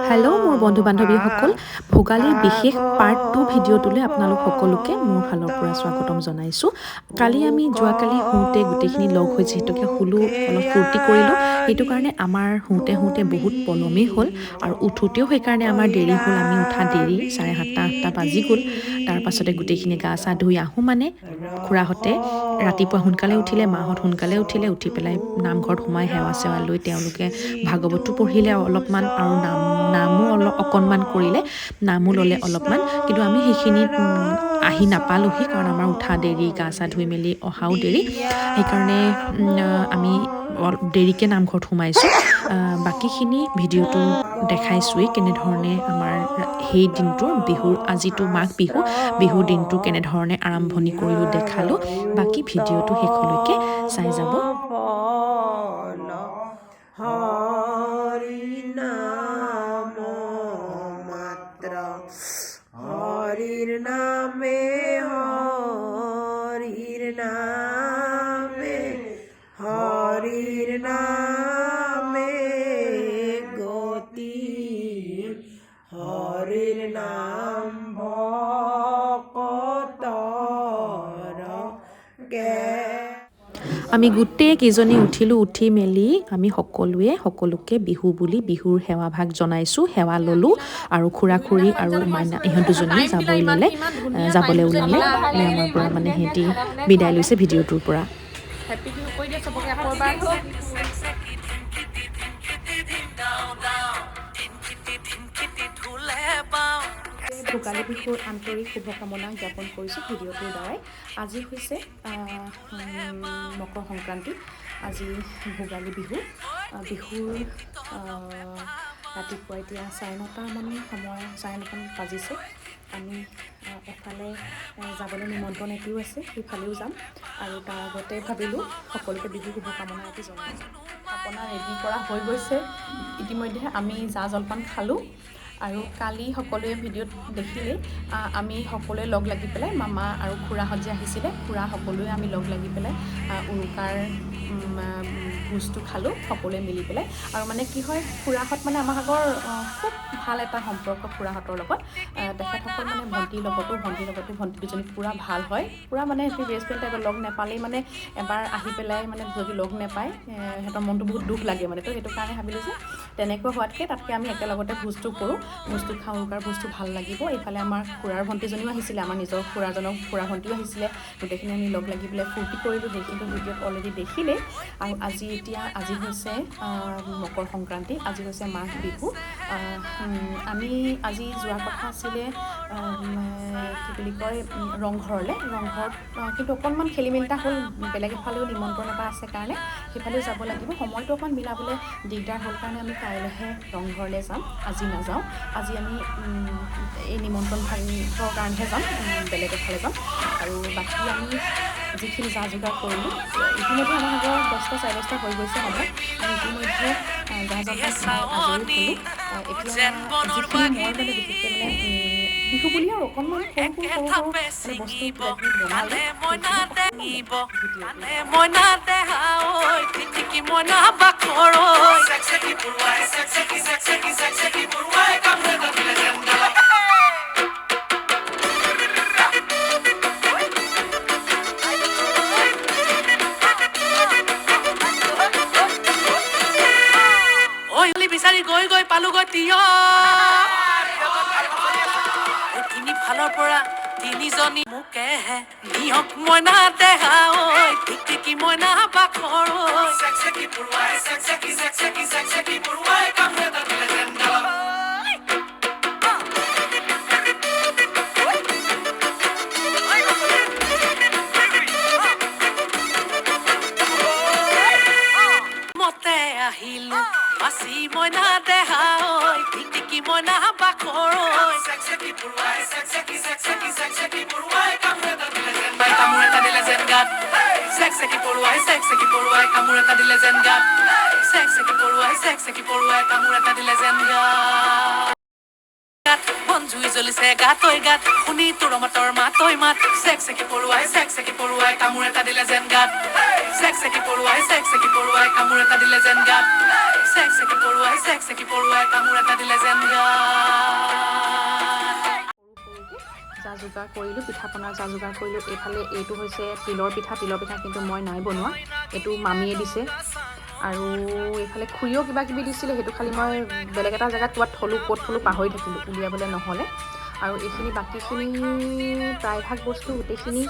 Hello' মোৰ বন্ধু বান্ধৱীসকল ভোগালীৰ বিশেষ পাৰ্ট 2 ভিডিঅ'টোলৈ আপোনালোক সকলোকে মোৰ ফালৰ পৰা স্বাগতম জনাইছোঁ কালি আমি যোৱাকালি শুওঁতে গোটেইখিনি লগ হৈ যিহেতুকে শুলো অলপ ফূৰ্তি কৰিলোঁ সেইটো কাৰণে আমাৰ শুওঁতে বহুত পলমেই হ'ল আৰু উঠোতেও সেইকাৰণে আমাৰ দেৰি হ'ল আমি উঠা দেৰি 7:30-8টা বাজি গ'ল তাৰপাছতে গোটেইখিনি গা চা ধুই আহোঁ মানে খুৰাহঁতে ৰাতিপুৱা সোনকালে উঠিলে মাহঁত সোনকালে উঠি পেলাই নামঘৰত সোমাই সেৱা চেৱা লৈ তেওঁলোকে ভাগৱতো পঢ়িলে অলপমান আৰু নামো অকণমান কৰিলে নামো ল'লে অলপমান কিন্তু আমি সেইখিনিত আহি নাপালোহি কাৰণ আমাৰ উঠা দেৰি গা চা ধুই মেলি অহাও দেৰি সেইকাৰণে আমি দেৰিকৈ নামঘৰত সোমাইছোঁ বাকীখিনি ভিডিঅ'টো দেখাইছোঁৱেই কেনেধৰণে আমাৰ সেই দিনটোৰ বিহুৰ আজিটো মাঘ বিহুৰ দিনটো কেনেধৰণে আৰম্ভণি কৰিলোঁ দেখালোঁ বাকী ভিডিঅ'টো শেষলৈকে চাই যাব হৰি নাম মাত্ৰ হৰিৰ নামে হৰিৰ নামে গতি হৰিৰ নাম ভকতৰ আমি গোটেই কেইজনী উঠি মেলি আমি সকলোকে বিহু বুলি বিহুৰ সেৱা ভাগ জনাইছোঁ সেৱা ল'লোঁ আৰু খুৰা খুৰী আৰু মাইনা ইহঁত দুজনী যাবলৈ ওলালে আমাৰ পৰা মানে সিহঁতি বিদায় লৈছে ভিডিঅ'টোৰ পৰা ভোগালী বিহুৰ আন্তৰিক শুভকামনা জ্ঞাপন কৰিছোঁ ভিডিঅ'টোৰ দ্বাৰাই আজি হৈছে মকৰ সংক্ৰান্তি আজি ভোগালী বিহুৰ ৰাতিপুৱা এতিয়া 9:30মান সময় 9:30 বাজিছে আমি এফালে যাবলৈ নিমন্ত্ৰণ এটিও আছে সেইফালেও যাম আৰু তাৰ আগতে ভাবিলোঁ সকলোকে বিহু শুভকামনা এটি জনাইছোঁ আপোনাৰ ৰেডি কৰা হৈ গৈছে ইতিমধ্যে আমি জা জলপান খালোঁ আৰু কালি সকলোৱে ভিডিঅ'ত দেখিলেই আমি সকলোৱে লগ লাগি পেলাই মামা আৰু খুৰাহঁত যে আহিছিলে খুৰা সকলোৱে আমি লগ লাগি পেলাই উৰুকাৰ ভোজটো খালোঁ সকলোৱে মিলি পেলাই আৰু মানে কি হয় খুৰাহঁত মানে আমাৰ আগৰ খুব ভাল এটা সম্পৰ্ক খুৰাহঁতৰ লগত তেখেতসকল মানে ভণ্টিৰ লগতো ভণ্টি দুজনী পূৰা ভাল হয় পূৰা মানে হেপী বেষ্ট ফ্ৰেণ্ড টাইপৰ লগ নাপালেই মানে এবাৰ আহি পেলাই মানে যদি লগ নাপায় সিহঁতৰ মনটো বহুত দুখ লাগে মানে তো সেইটো কাৰণে ভাবিলোঁ যে তেনেকৈ হোৱাতকৈ তাতকৈ আমি একেলগতে ভোজটো কৰোঁ ভোজটো খাওঁ উৰুকাৰ ভোজটো ভাল লাগিব এইফালে আমাৰ খুৰাৰ ভণ্টিজনীও আহিছিলে আমাৰ নিজৰ খুৰা ভণ্টিও আহিছিলে গোটেইখিনি আমি লগ লাগি পেলাই ফূৰ্তি কৰিলোঁ সেইখিনি ভিডিঅ'ত অলৰেডি দেখিলে আৰু আজি হৈছে মকৰ সংক্ৰান্তি আজি হৈছে মাঘ বিহু আমি আজি যোৱা কথা আছিলে কি বুলি কয় ৰংঘৰত কিন্তু অকণমান খেলি মেলি এটা হ'ল বেলেগ এফালেও নিমন্ত্ৰণ এটা আছে কাৰণে সেইফালেও যাব লাগিব সময়টো অকণমান মিলাবলৈ দিগদাৰ হ'ল কাৰণে আমি কাইলৈহে ৰংঘৰলৈ যাম আজি নাযাওঁ আজি আমি এই নিমন্ত্ৰণ ভাগৰ কাৰণেহে যাম বেলেগ এফালে যাম আৰু বাকী আমি যিখিনি যা যোগাৰ কৰিলোঁ ইতিমধ্যে আমাৰ আগৰ 10টা 10:30 হৈ গৈছে সময় আমি ইতিমধ্যে যা জলপান আজৰি হ'লোঁ এতিয়া যিখিনি মই মানে বিশেষকৈ মানে বিহু বুলি আৰু অকণমান সৰু বস্তু বিচাৰি গৈ পালোগৈ তিয় তিনি ফালৰ পৰা তিনিজনী মোকেহে নিয়ক মইনা দেহা ঐ টিকি মইনা বাখৰ মতে আহিলো বাছি মইনা দেহা ঐ টিকি মইনা বাখৰ কামোৰ এটা দিলে যেন গাত চেকি পৰুৱাই কামোৰ এটা দিলে যেন গাত চেকি পৰুৱাই কামোৰ এটা দিলে যেন গাত বন জুই জ্বলিছে গাতৈ গাত শুনি তোৰ মাতৰ মাতৈ মাত চেকি পৰুৱাই কামোৰ এটা দিলে যেন গাত চেকি পৰুৱাই কামোৰ এটা দিলে যেন গাত চেকি পৰুৱাই কামোৰ এটা দিলে যেন গাত যোগাৰ কৰিলোঁ, পিঠা পনাৰ যা যোগাৰ কৰিলোঁ। এইফালে এইটো হৈছে তিলৰ পিঠা কিন্তু মই নাই বনোৱা, এইটো মামীয়ে দিছে। আৰু এইফালে খুৰীয়েও কিবা কিবি দিছিলে, সেইটো খালি মই বেলেগ এটা জেগাত ক'ত থলোঁ পাহৰি থাকিলোঁ, উলিয়াবলৈ নহ'লে। আৰু এইখিনি বাকীখিনি প্ৰায়ভাগ বস্তু গোটেইখিনি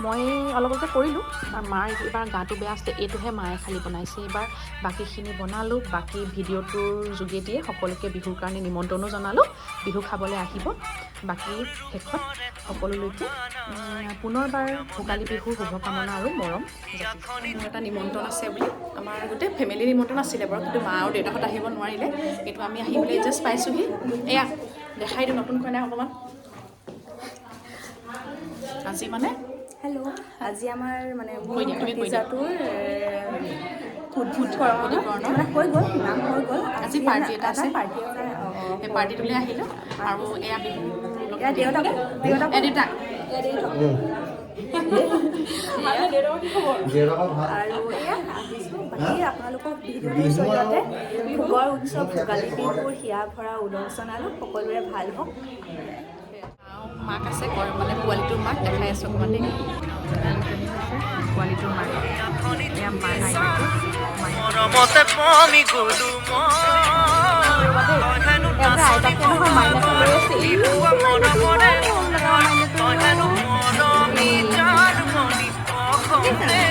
মই অলপতে কৰিলোঁ। আৰু মাৰ এইবাৰ গাটো বেয়া আছিলে, এইটোহে মায়ে খালি বনাইছে। এইবাৰ বাকীখিনি বনালোঁ। বাকী ভিডিঅ'টোৰ যোগেদিয়ে সকলোকে বিহুৰ কাৰণে নিমন্ত্ৰণো জনালোঁ, বিহু খাবলৈ আহিব। বাকী শেষত সকলোলৈকে পুনৰবাৰ ভোগালী বিহুৰ শুভকামনা আৰু মৰম। মোৰ এটা নিমন্ত্ৰণ আছে বুলি, আমাৰ গোটেই ফেমিলি নিমন্ত্ৰণ আছিলে বাৰু, কিন্তু মা আৰু দেউতাহঁত আহিব নোৱাৰিলে। এইটো আমি আহিবলৈ জাষ্ট পাইছোঁহি। এয়া দেখাই দিওঁ নতুন কইনাক অকণমান। আজি মানে হেল্ল', আজি আমাৰ মানে কৈ দিয়া, তুমি কৈ দিয়া। ভতিজাটোৰ শুদ্ধিকৰণ মানে হৈ গ'ল, নাম হৈ গ'ল। আজি পাৰ্টি এটা আছে, পাৰ্টি আছে। সেই পাৰ্টিটোলৈ আহিলোঁ। আৰু এয়া বিহু এয়া দেউতাক দেউতাক আৰু এয়া আহিছোঁ। বাকী আপোনালোকক ভিডিঅ'টোৰ জৰিয়তে ভোগৰ উৎসৱ ভোগালী বিহুৰ হিয়া ভৰা উলহ জনালোঁ। সকলোৰে ভাল হওক। মাক আছে, মানে পোৱালিটোৰ মাক দেখাই আছোঁ অকণমান দেই। পোৱালিটোৰ মাক, এয়া মাৰ আইতাকে মৰমতে পমি গলো আইতাকে নহয় মাইনাকে লৈ আছে। মৰমৰে হেনো মৰমি জানমণি অসমে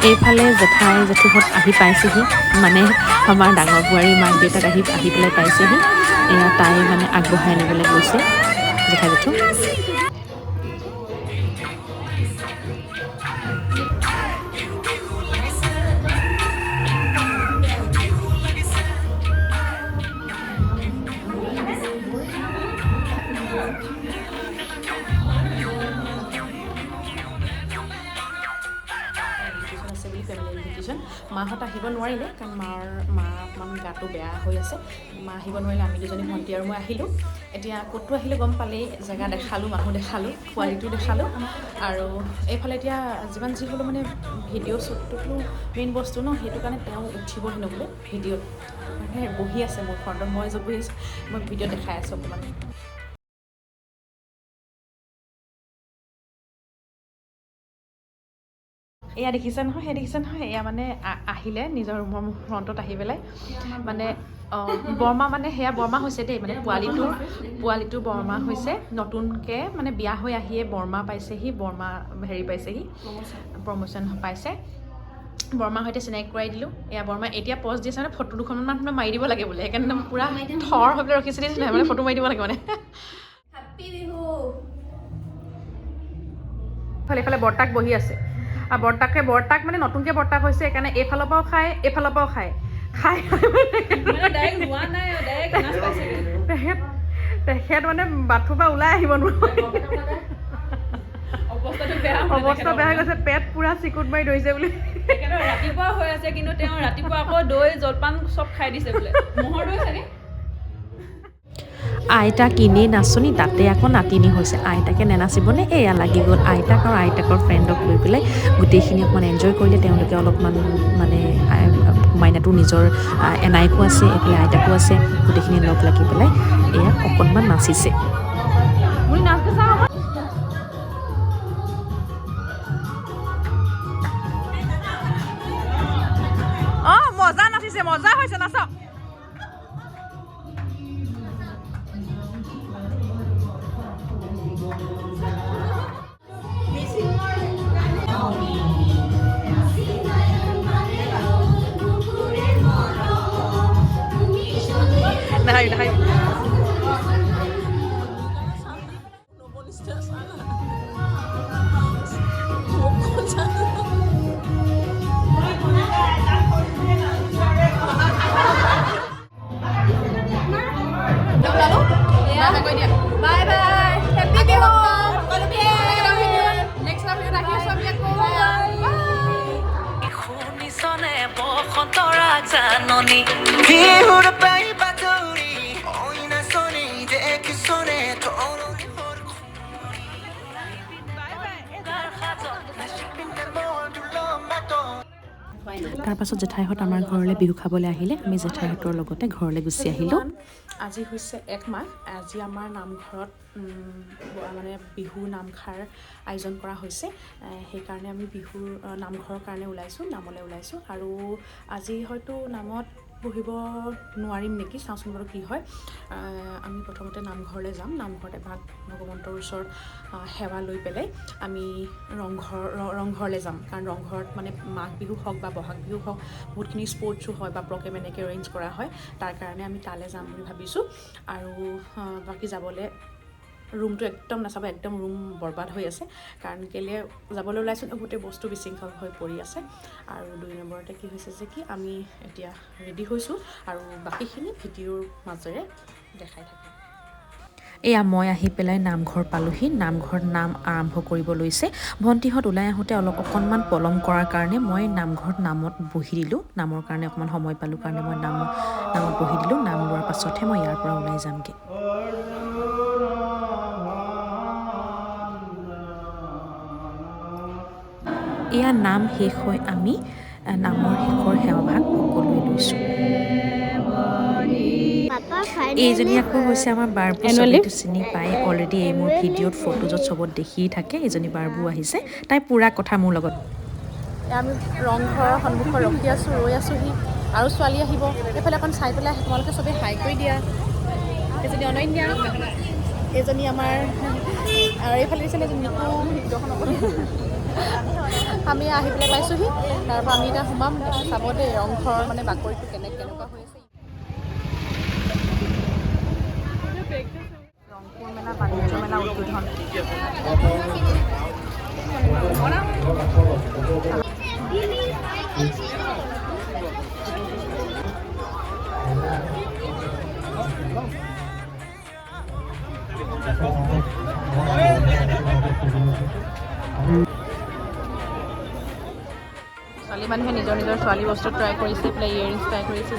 এইফালে জেঠাই জেঠুহঁত আহি পাইছেহি, মানে আমাৰ ডাঙৰ বোৱাৰীৰ মাক দেউতাক আহি পেলাই পাইছেহি। এয়া তাই মানে আগবঢ়াই নিবলৈ গৈছে জেঠাই জেঠু। মাহঁত আহিব নোৱাৰিলে, কাৰণ মাৰ অকণমান গাটো বেয়া হৈ আছে। মা আহিব নোৱাৰিলে, আমি দুজনী ভণ্টি আৰু মই আহিলোঁ। এতিয়া ক'তো আহিলোঁ গম পালেই, জেগা দেখালোঁ, মানুহ দেখালোঁ, পোৱালিটো দেখালোঁ। আৰু এইফালে এতিয়া যিমান যি হ'লেও মানে ভিডিঅ' শ্বুটটোতো মেইন বস্তু ন, সেইটো কাৰণে তেওঁ উঠিব হেনো বোলে ভিডিঅ'ত। মানে বহি আছে মোৰ ফ্ৰণ্টত, মই য'ত বহি আছোঁ, মই ভিডিঅ'ত দেখাই আছোঁ অকণমান। এয়া দেখিছে নহয়, এয়া মানে আহিলে নিজৰ ৰুমৰ ফ্ৰণ্টত আহি পেলাই মানে বৰমা, মানে সেয়া বৰমা হৈছে দেই, মানে পোৱালিটোৰ বৰমা হৈছে। নতুনকৈ মানে বিয়া হৈ আহিয়ে বৰমা পাইছেহি, বৰমা হেৰি পাইছেহি, প্ৰমোশ্যন পাইছে। বৰমাৰ সৈতে চিনাকি কৰাই দিলোঁ। এয়া বৰমা এতিয়া পজ দিছে, মানে ফটো দুখনমান মাৰি দিব লাগে বোলে, সেইকাৰণে পূৰা থৰ হৈ পেলাই ৰখিছে দেই, মানে ফটো মাৰি দিব লাগে মানে। হেপ্পী বিহু। এইফালে বৰ্তাক বহি আছে, আৰু বৰ্তাক মানে নতুনকৈ বৰ্তাক হৈছে, সেইকাৰণে এইফালৰ পৰাও খায়, এইফালৰ পৰাও খায় তেখেত মানে বাথৰুমৰ পৰা ওলাই আহিব নোৱাৰে, অৱস্থা বেয়া হৈ গৈছে, পেট পুৰা চিকুট মাৰি ধৰিছে বুলি। ৰাতিপুৱা হৈ আছে, কিন্তু তেওঁ ৰাতিপুৱা আকৌ দৈ জলপান চব খাই দিছে বোলে, ম'হৰ দৈ চাগে। আইতা কিনেই নাচনি, তাতে আকৌ নাতিনী হৈছে, আইতাকে নেনাচিবনে? এয়া লাগি গ'ল আইতাক আৰু আইতাকৰ ফ্ৰেণ্ডক লৈ পেলাই গোটেইখিনি অকণমান এনজয় কৰিলে তেওঁলোকে। অলপমান মানে মাইনাটো নিজৰ এনাইকো আছে, এইফালে আইতাকো আছে, গোটেইখিনি লগ লাগি পেলাই এয়া অকণমান নাচিছে। অঁ মজা নাচিছে, মজা হৈছে, নাচক। নাহাই বাই বাই, হেপ্পী বিহু। শুনিছনে বসন্তৰা জাননী বিহুৰ পাই বাতৰি ঐ নাচনী দেখিছনে তৰণি তাৰপাছত জেঠাইহঁত আমাৰ ঘৰলৈ বিহু খাবলৈ আহিলে আমি জেঠাইহঁতৰ লগতে ঘৰলৈ গুচি আহিলোঁ আজি হৈছে 1 মাহ আজি আমাৰ নামঘৰত মানে বিহু নামখাৰ আয়োজন কৰা হৈছে সেইকাৰণে আমি বিহুৰ নামঘৰৰ কাৰণে নামলৈ ওলাইছোঁ আৰু আজি হয়তো নামত বহিব নোৱাৰিম নেকি চাওঁচোন বাৰু কি হয় আমি প্ৰথমতে নামঘৰলৈ যাম নামঘৰতে ভাগ ভগৱন্তৰ ওচৰত সেৱা লৈ পেলাই আমি ৰংঘৰলৈ যাম কাৰণ ৰংঘৰত মানে মাঘ বিহু হওক বা বহাগ বিহু হওক বহুতখিনি স্পৰ্টছো হয় বা প্ৰগ্ৰেম এনেকৈ এৰেঞ্জ কৰা হয় তাৰ কাৰণে আমি তালৈ যাম বুলি ভাবিছোঁ আৰু বাকী যাবলৈ ৰুমটো একদম নাচাব একদম ৰুম বৰবাদ হৈ আছে কাৰণ কেলৈ যাবলৈ ওলাইছোঁ গোটেই বস্তু বিশৃংখল হৈ পৰি আছে আৰু 2 নম্বৰতে কি হৈছে যে কি আমি এতিয়া ৰেডি হৈছোঁ আৰু বাকীখিনি ভিডিঅ'ৰ মাজেৰে দেখাই থাকিম এয়া মই আহি পেলাই নামঘৰ পালোহি নামঘৰত নাম আৰম্ভ কৰিব লৈছে ভণ্টিহঁত ওলাই আহোঁতে অকণমান পলম কৰাৰ কাৰণে মই নামঘৰত নামত বহি দিলোঁ নামৰ কাৰণে অকণমান সময় পালোঁ কাৰণে মই নামত বহি দিলোঁ নাম লোৱাৰ পাছতহে মই ইয়াৰ পৰা ওলাই যামগৈ এয়া নাম শেষ হৈ আমি নামৰ শেষৰ সেৱাভাগ সকলোৱে লৈছোঁ এইজনী আকৌ হৈছে আমাৰ বাৰবু ছবিটো চিনি পাই অলৰেডি এই মোৰ ভিডিঅ'ত ফটোজত চবত দেখিয়ে থাকে এইজনী বাৰবু আহিছে তাই পুৰা কথা মোৰ লগত আমি ৰংঘৰৰ সন্মুখত ৰখি আছোঁ ৰৈ আছোঁহি আৰু ছোৱালী আহিব এইফালে অকণ চাই পেলাই তোমালোকে চবেই হাই কৰি দিয়া এজনী অনন্যা এজনী আমাৰ আৰু এইফালে দিছিলে এজনী আমি আহি পেলাই পাইছোঁহি তাৰপৰা আমি এতিয়া সোমাম চাব দেই ৰংঘৰৰ মানে বাকৰিটো কেনেকুৱা হৈ আছে ৰংপুৰ মেলা বাণিজ্য মেলা উদ্বোধন ছোৱালী মানুহে নিজৰ ছোৱালী বস্তু ট্ৰাই কৰিছে পেলাই ইয়েৰিংছ ট্ৰাই কৰিছে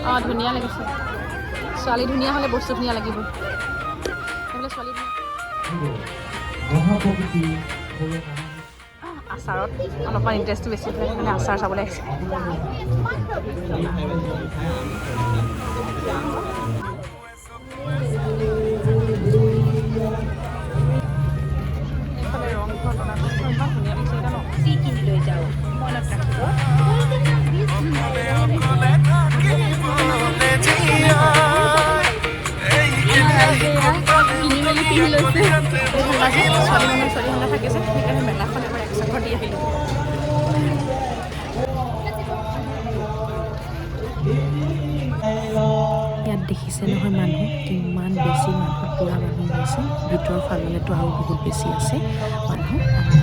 অঁ ধুনীয়া লাগিছে ছোৱালী ধুনীয়া হ'লে বস্তু ধুনীয়া লাগিব সেইবিলাক ছোৱালী আচাৰত অলপমান ইণ্টাৰেষ্টটো বেছি হয় মানে আচাৰ চাবলৈ আহিছে এইফালে ৰংঘৰ তলাতল ঘৰ ইমান ধুনীয়া লাগিছে এতিয়া ন কি কিনি লৈ যাওঁ মনত ৰাখিব কিনি মেলি পিন্ধি লৈছে ছোৱালী থাকিছে সেইকাৰণে মেলাখন এবাৰ একচাখৰ দি আহিলোঁ ইয়াত দেখিছে নহয় মানুহ কিমান বেছি মানুহ পুৰা মানুহ হৈছে ভিতৰৰ ফাললেতো আৰু বহুত বেছি আছে মানুহ আমি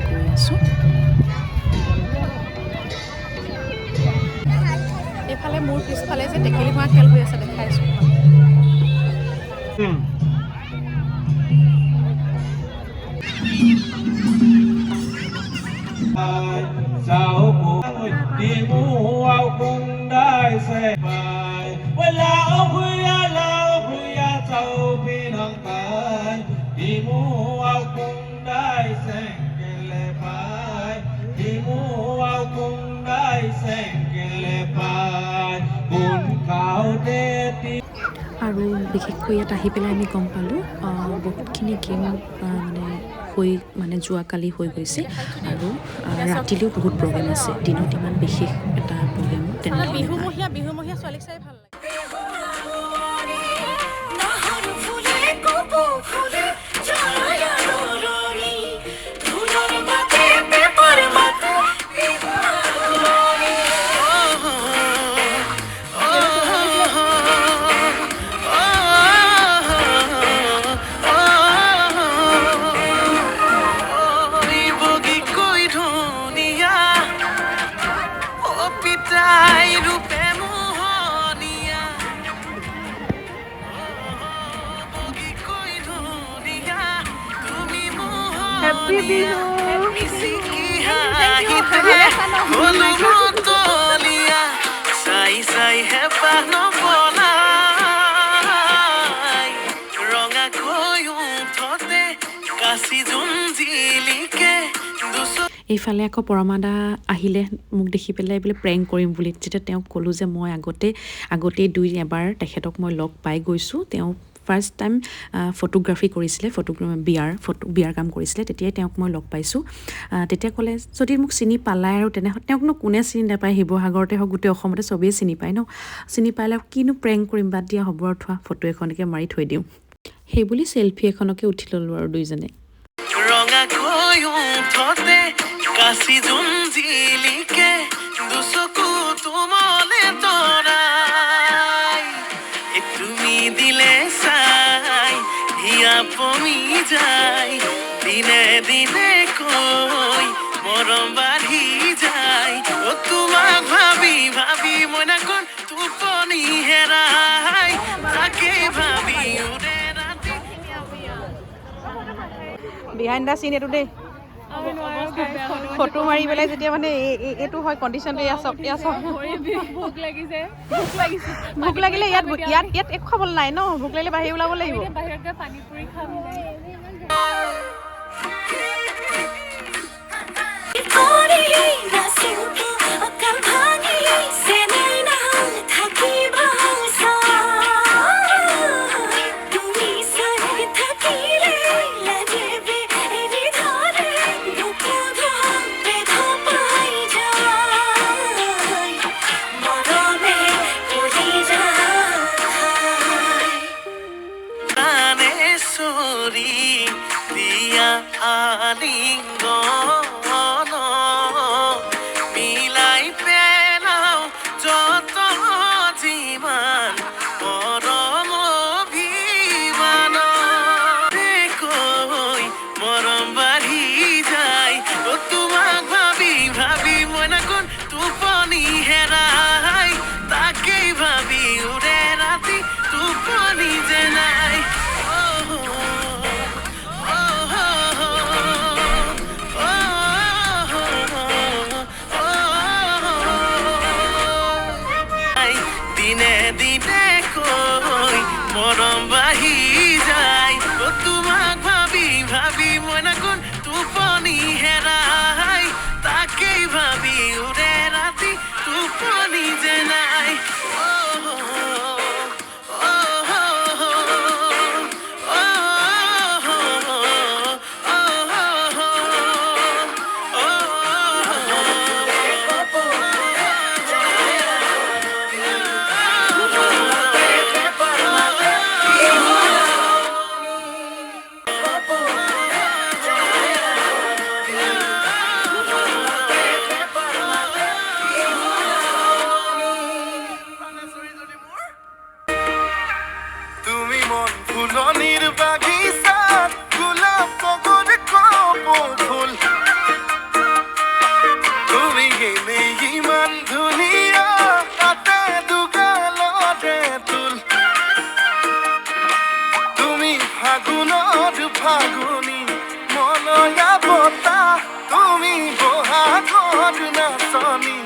গৈ আছোঁ এইফালে মোৰ পিছফালে যে টেকেলি ভঙা খেল হৈ আছে দেখাইছোঁ আৰু বিশেষকৈ ইয়াত আহি পেলাই আমি গম পালোঁ বহুতখিনি গেম মানে যোৱাকালি হৈ গৈছে আৰু ৰাতিলৈও বহুত প্ৰগ্ৰেম আছে দিনত ইমান বিশেষ এটা প্ৰগ্ৰেম বিহুমহীয়া ছোৱালীক চাই ভাল লাগে Happy Bihu! এইফালে আকৌ পৰমাদা আহিলে মোক দেখি পেলাই বোলে প্ৰেংক কৰিম বুলি যেতিয়া তেওঁক ক'লোঁ যে মই আগতেই এবাৰ তেখেতক মই লগ পাই গৈছোঁ তেওঁ ফাৰ্ষ্ট টাইম ফটোগ্ৰাফী কৰিছিলে বিয়াৰ কাম কৰিছিলে তেতিয়াই তেওঁক মই লগ পাইছোঁ তেতিয়া ক'লে যদি মোক চিনি পালাই আৰু তেনেহ'লে তেওঁকনো কোনে চিনি নাপায় শিৱসাগৰতে হওক গোটেই অসমতে চবেই চিনি পায় ন চিনি পালে কিনো প্ৰেংক কৰিম বাদ দিয়া হ'ব আৰু থোৱা ফটো এখনকে মাৰি থৈ দিওঁ সেইবুলি চেলফি এখনকে উঠি ল'লোঁ আৰু দুইজনে ৰঙাকৈ উঠতে কাশি জোন জিলিকে দুচকু তোমালে তৰাই তুমি দিলে চাই হিয়া পমি যায় দিনে দিনে কৈ মৰম বাঢ়ি যায় অ তোমাক ভাবি ভাবি মই নাকন টোপনি হেৰাই তাকে ভাবি উৰে ৰাতি বিহাইণ্ড দ্য চিন এইটো দেই ফটো মাৰি পেলাই যেতিয়া মানে এইটো হয় কণ্ডিশ্যনটো ভোক লাগিলে ইয়াত একো খাবলৈ নাই ন ভোক লাগিলে বাহিৰ ওলাব লাগিব দিয়া আলিঙ্গন মিলাই পেলাও যত যিমান মৰম অভিমান কৈ মৰম বাঢ়ি যায় অ তোমাক ভাবি ভাবি মই নাকন টোপনি হেৰাই তাকেই ভাবি উৰে ৰাতি টোপনি যে নাই দিনে দিনে কৈ মৰম বাঢ়ি যায় অ তোমাক ভাবি ভাবি মই নাকন টোপনি হেৰাই তাকেই ভাবি উৰে ৰাতি টোপনি যে নাই তুমি মন ফুলনিৰ বাগিচাত গোলাপ তগৰ কপৌ ফুল তুমি এনেই ইমান ধুনীয়া তাতে দুগালতে তুল তুমি ফাগুনত ফাগুনী মলয়া বতাহ তুমি বহাগত নাচনী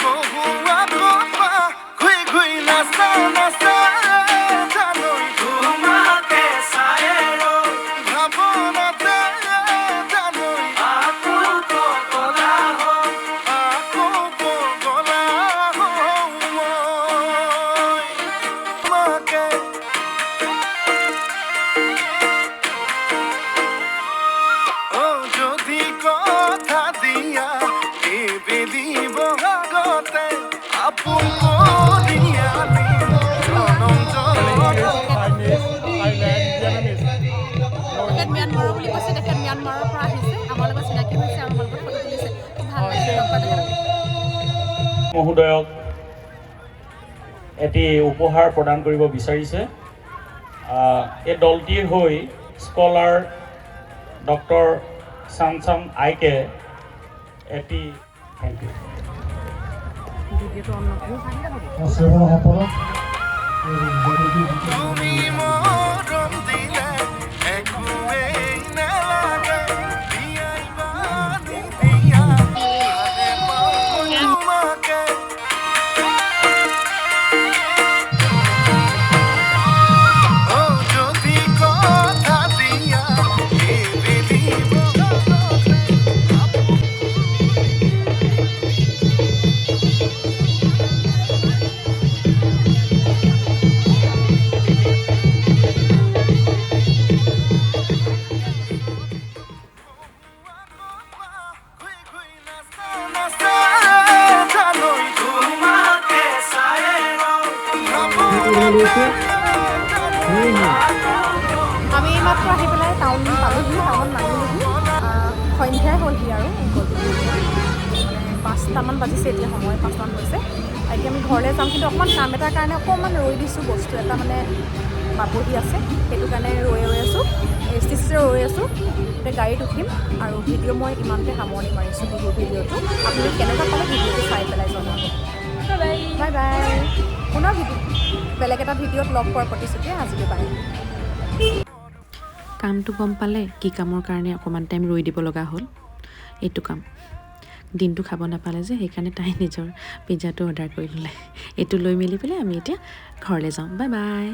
কহুৱা কপা ঘুই ঘুই নাচা নাচা ম্যানমাৰৰ বুলি কৈছে তেখেত ম্যানমাৰৰ পৰা আহিছে আমাৰ লগত চিনাকি হৈছে আৰু আমাৰ লগত ফটো তুলিছে খুব ভাল লাগিছে লগ পাই মহোদয়ক এটি উপহাৰ প্ৰদান কৰিব বিচাৰিছে এই দলটিৰ হৈ স্কলাৰ ডক্টৰ চামচাম আইকে এটি থেংক ইউ তুমি মৰম দিলে একোৱেই নালাগে দিয়াই বানি দিয়া ভালে পাওঁ তোমাকে অ যদি কথা দিয়া এইবেলি আমি এইমাত্ৰ আহি পেলাই টাউন পালোহি, টাউনত নামিলোহি। সন্ধিয়াই হ'লহি আৰু মানে 5টামান বাজিছে এতিয়া, সময় 5টামান হৈছে। এতিয়া আমি ঘৰলৈ যাম, কিন্তু অকণমান কাম এটাৰ কাৰণে অকণমান ৰৈ দিছোঁ। বস্তু এটা মানে পাবহি আছে, সেইটো কাৰণে ৰৈ আছোঁ, ষ্টেচনে ৰৈ আছোঁ। এতিয়া গাড়ীত উঠিম আৰু ভিডিঅ' মই ইমানতে সামৰণি মাৰিছোঁ বিহুৰ ভিডিঅ'টো। আপুনি কেনেকুৱা পালে ভিডিঅ'টো চাই পেলাই জনাব। Bye bye. পুনৰ বেলেগ এটা ভিডিঅ'ত লগ পোৱাৰ প্ৰতিশ্ৰুতি আজিলৈ বাই। কামটো গম পালে কি কামৰ কাৰণে অকণমান টাইম ৰৈ দিব লগা হ'ল। এইটো কাম দিনটো খাব নাপালে যে, সেইকাৰণে তাই নিজৰ পিজ্জাটো অৰ্ডাৰ কৰি ল'লে। এইটো লৈ মেলি পেলাই আমি এতিয়া ঘৰলৈ যাওঁ। Bye bye.